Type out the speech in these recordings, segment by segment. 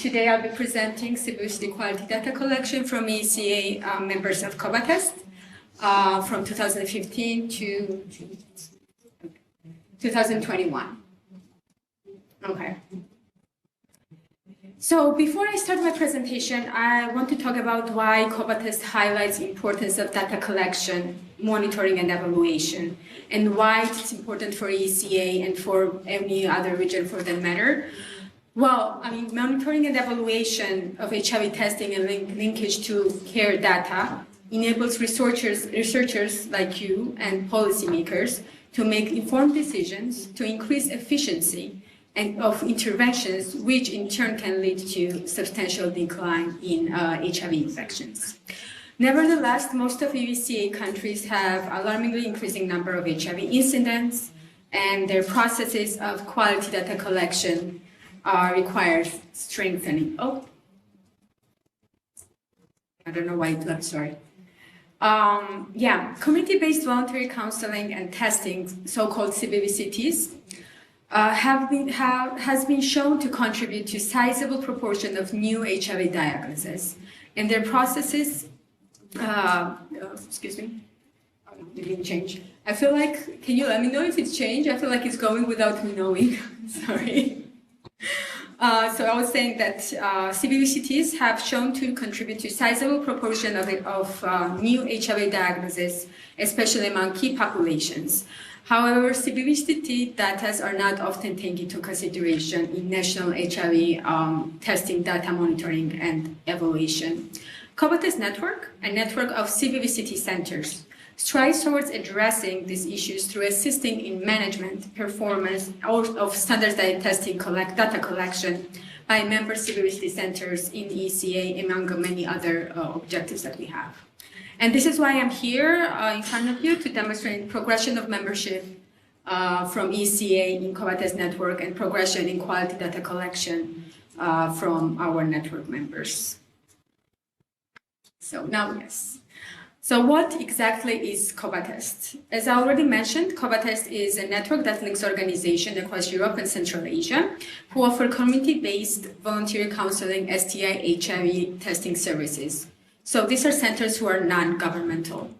Today I'll be presenting CBVCT quality data collection from EECA members of COBATEST from 2015 to 2021. Okay. So before I start my presentation, I want to talk about why COBATEST highlights the importance of data collection, monitoring, and evaluation, and why it's important for EECA and for any other region for that matter. Well, I mean, monitoring and evaluation of HIV testing and linkage to care data enables researchers like you and policymakers to make informed decisions to increase efficiency and of interventions, which in turn can lead to substantial decline in HIV infections. Nevertheless, most of EECA countries have alarmingly increasing number of HIV incidents, and their processes of quality data collection requires strengthening. Oh, I don't know why it left, sorry. Community-based voluntary counseling and testing, so-called CBVCTs, has been shown to contribute to sizable proportion of new HIV diagnoses. And their processes, excuse me, oh, it didn't change. I feel like, can you let me know if it's changed? I feel like it's going without me knowing, sorry. So I was saying that CBVCTs have shown to contribute to sizable proportion of new HIV diagnoses, especially among key populations. However, CBVCT data are not often taken into consideration in national HIV testing data monitoring and evaluation. COBATEST network, a network of CBVCT centers, strives towards addressing these issues through assisting in management, performance, of standardized testing data collection by member CBVCT centers in EECA, among many other objectives that we have. And this is why I'm here in front of you to demonstrate progression of membership from EECA in COBATEST network and progression in quality data collection from our network members. So now, yes. So what exactly is COBATEST? As I already mentioned, COBATEST is a network that links organizations across Europe and Central Asia who offer community-based voluntary counseling, STI, HIV testing services. So these are centers who are non-governmental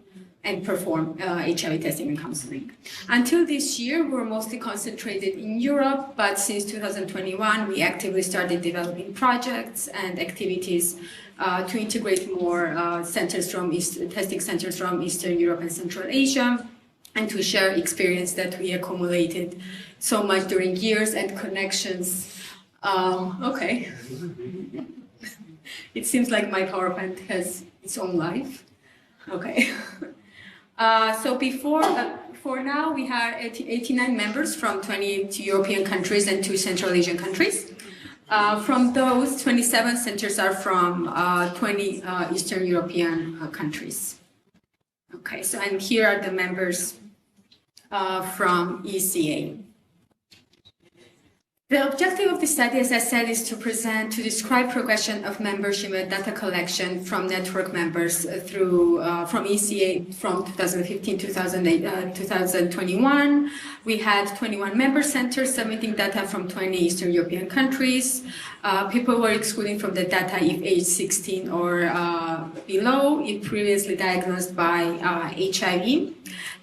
and perform HIV testing and counseling. Until this year, we were mostly concentrated in Europe, but since 2021, we actively started developing projects and activities to integrate more testing centers from Eastern Europe and Central Asia, and to share experience that we accumulated so much during years and connections. Okay. It seems like my PowerPoint has its own life. Okay. So for now, we have 89 members from 28 European countries and 2 Central Asian countries. From those, 27 centers are from 20 Eastern European countries. Okay, so and here are the members from EECA. The objective of the study, as I said, is to describe progression of membership and data collection from network members through from EECA from 2015 to 2021. We had 21 member centers submitting data from 20 Eastern European countries. People were excluded from the data if age 16 or below, if previously diagnosed by HIV.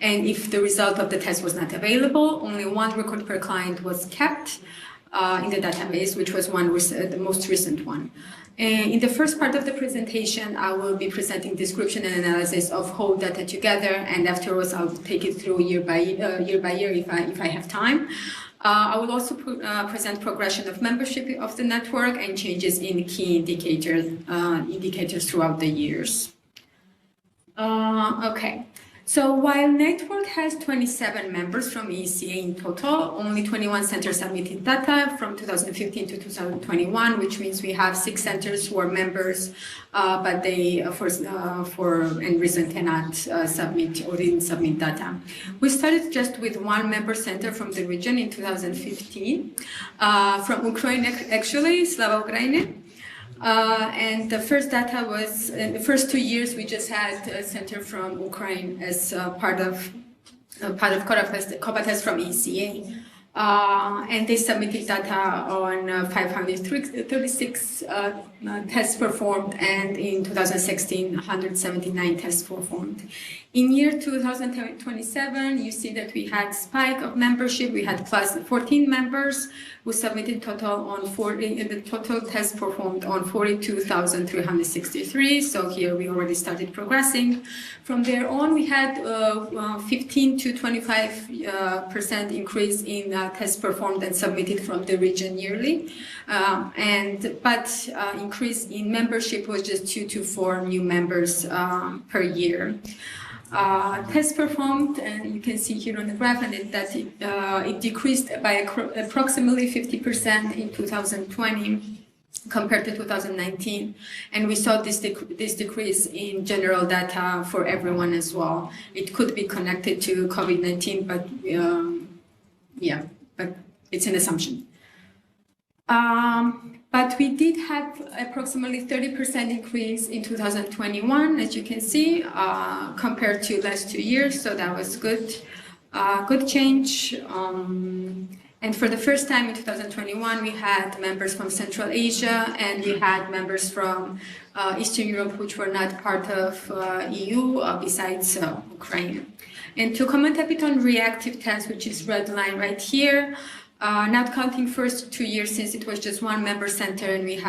And if the result of the test was not available, only 1 record per client was kept in the database, which was the most recent one. In the first part of the presentation, I will be presenting description and analysis of whole data together, and afterwards I'll take it through year by year if I have time. I will also present progression of membership of the network and changes in key indicators throughout the years. Okay. So while network has 27 members from EECA in total, only 21 centers submitted data from 2015 to 2021, which means we have 6 centers who are members, but they, for any reason, cannot submit or didn't submit data. We started just with 1 member center from the region in 2015, from Ukraine, actually, Slava Ukraini. And the first data was, in the first 2 years, we just had a center from Ukraine as part of COBATEST from EECA. And they submitted data on 536 tests performed, and in 2016, 179 tests performed. In year 2027, you see that we had spike of membership. We had plus 14 members who submitted total on 40, the total tests performed on 42,363. So here we already started progressing. From there on, we had 15 to 25% increase in tests performed and submitted from the region yearly. But increase in membership was just 2 to 4 new members per year. Tests performed, and you can see here on the graph, and that it decreased by approximately 50% in 2020 compared to 2019, and we saw this decrease in general data for everyone as well. It could be connected to COVID-19, but but it's an assumption. But we did have approximately 30% increase in 2021, as you can see, compared to last 2 years. So that was good, good change. And for the first time in 2021, we had members from Central Asia, and we had members from Eastern Europe, which were not part of EU, besides Ukraine. And to comment a bit on reactive tests, which is red line right here, not counting first 2 years, since it was just one member center, and they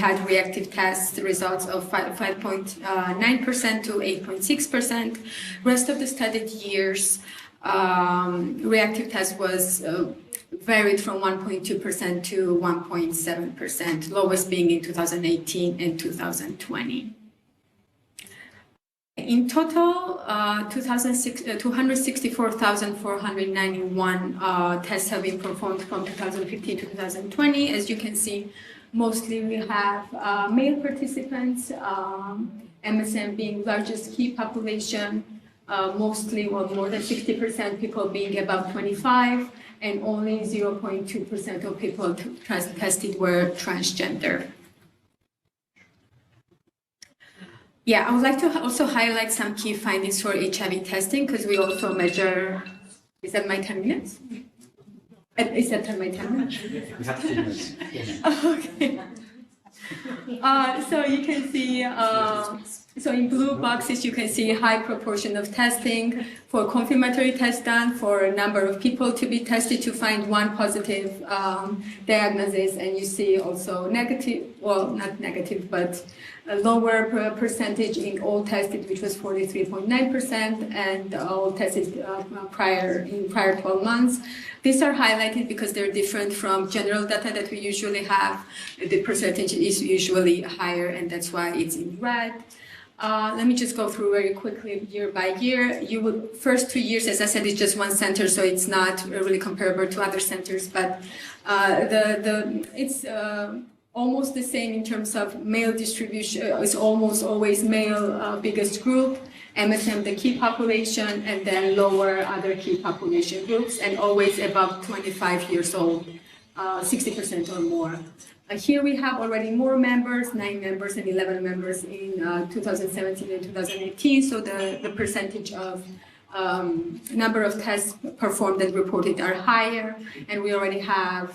had reactive test results of 5.9% to 8.6%. Rest of the studied years, reactive test was varied from 1.2% to 1.7%, lowest being in 2018 and 2020. In total, 264,491 tests have been performed from 2015 to 2020. As you can see, mostly we have male participants, MSM being largest key population, mostly, well, more than 60% people being above 25, and only 0.2% of people tested were transgender. Yeah, I would like to also highlight some key findings for HIV testing, because we also measure, is that my 10 minutes? Is that my 10 minutes? We have 10 minutes. Okay. So you can see, so in blue boxes, you can see high proportion of testing for confirmatory test done, for a number of people to be tested to find one positive diagnosis, and you see also negative, well, not negative, but a lower percentage in all tested, which was 43.9%, and all tested in prior 12 months. These are highlighted because they're different from general data that we usually have. The percentage is usually higher, and that's why it's in red. Let me just go through very quickly year by year. First 2 years, as I said, it's just one center, so it's not really comparable to other centers, but it's almost the same in terms of male distribution. It's almost always male biggest group, MSM the key population, and then lower other key population groups, and always above 25 years old, 60% or more. Here we have already more members, 9 members and 11 members in 2017 and 2018. So the percentage of number of tests performed and reported are higher, and we already have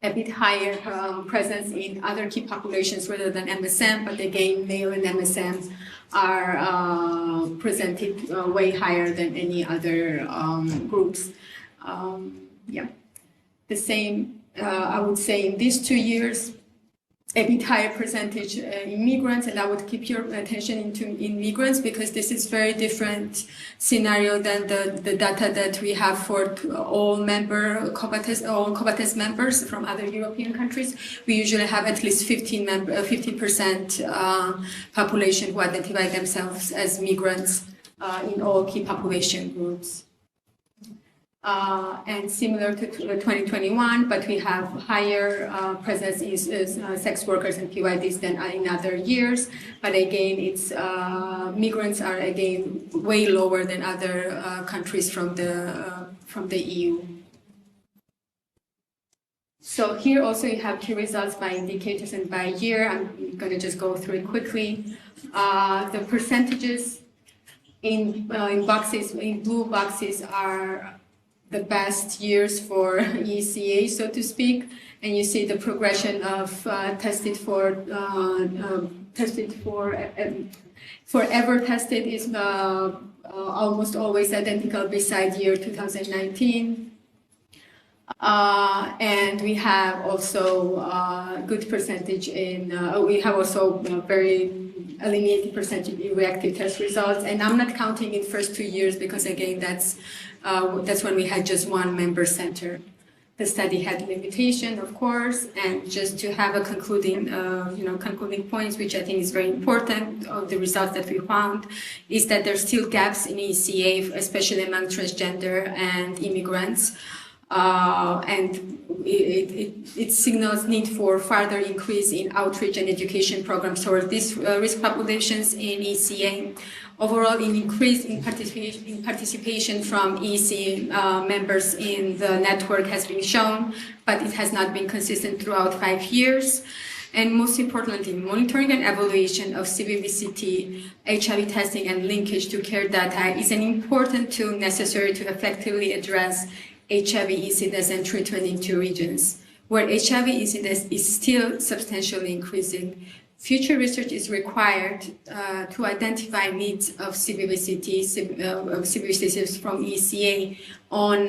a bit higher presence in other key populations rather than MSM, but again, male and MSM are presented way higher than any other groups. Yeah, the same. I would say in these 2 years, a bit higher percentage immigrants, and I would keep your attention into immigrants, because this is very different scenario than the data that we have for all COBATEST members from other European countries. We usually have at least 15% population who identify themselves as migrants in all key population groups. And similar to 2021, but we have higher presence in sex workers and PYDs than in other years. But again, it's migrants are again way lower than other countries from the EU. So here also you have key results by indicators and by year. I'm going to just go through it quickly. The percentages in boxes, in blue boxes, are the best years for EECA, so to speak, and you see the progression of tested for ever tested is almost always identical beside year 2019. And we have also a good percentage we have also very eliminated percentage in reactive test results. And I'm not counting in first 2 years because again, that's when we had just one member center. The study had limitation, of course, and just to have a concluding points, which I think is very important of the results that we found, is that there's still gaps in EECA, especially among transgender and immigrants. And it signals need for further increase in outreach and education programs toward these risk populations in EECA. Overall, an increase in participation from EEC members in the network has been shown, but it has not been consistent throughout 5 years. And most importantly, monitoring and evaluation of CBVCT, HIV testing, and linkage to care data is an important tool necessary to effectively address HIV incidence and treatment in 2 regions, where HIV incidence is still substantially increasing. Future research is required to identify needs of CBVCTs from EECA on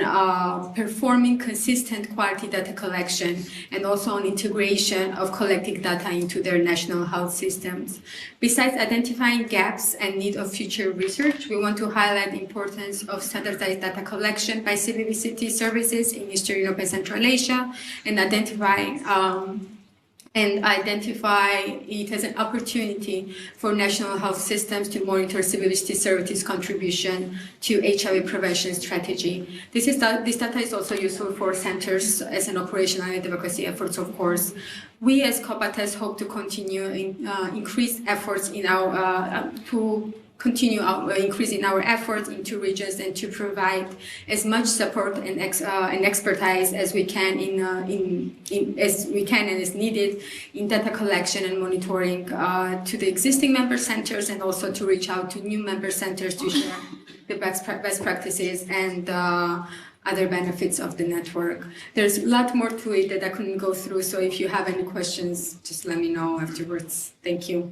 performing consistent quality data collection and also on integration of collected data into their national health systems. Besides identifying gaps and need of future research, we want to highlight the importance of standardized data collection by CBVCT services in Eastern Europe and Central Asia, and identify it as an opportunity for national health systems to monitor CBVCT services contribution to HIV prevention strategy. This data is also useful for centers as an operational and advocacy efforts, of course. We as COBATEST hope to continue increased efforts in our increasing our efforts into regions and to provide as much support and expertise as we can and as needed in data collection and monitoring to the existing member centers, and also to reach out to new member centers to share the best practices and other benefits of the network. There's a lot more to it that I couldn't go through, so if you have any questions, just let me know afterwards. Thank you.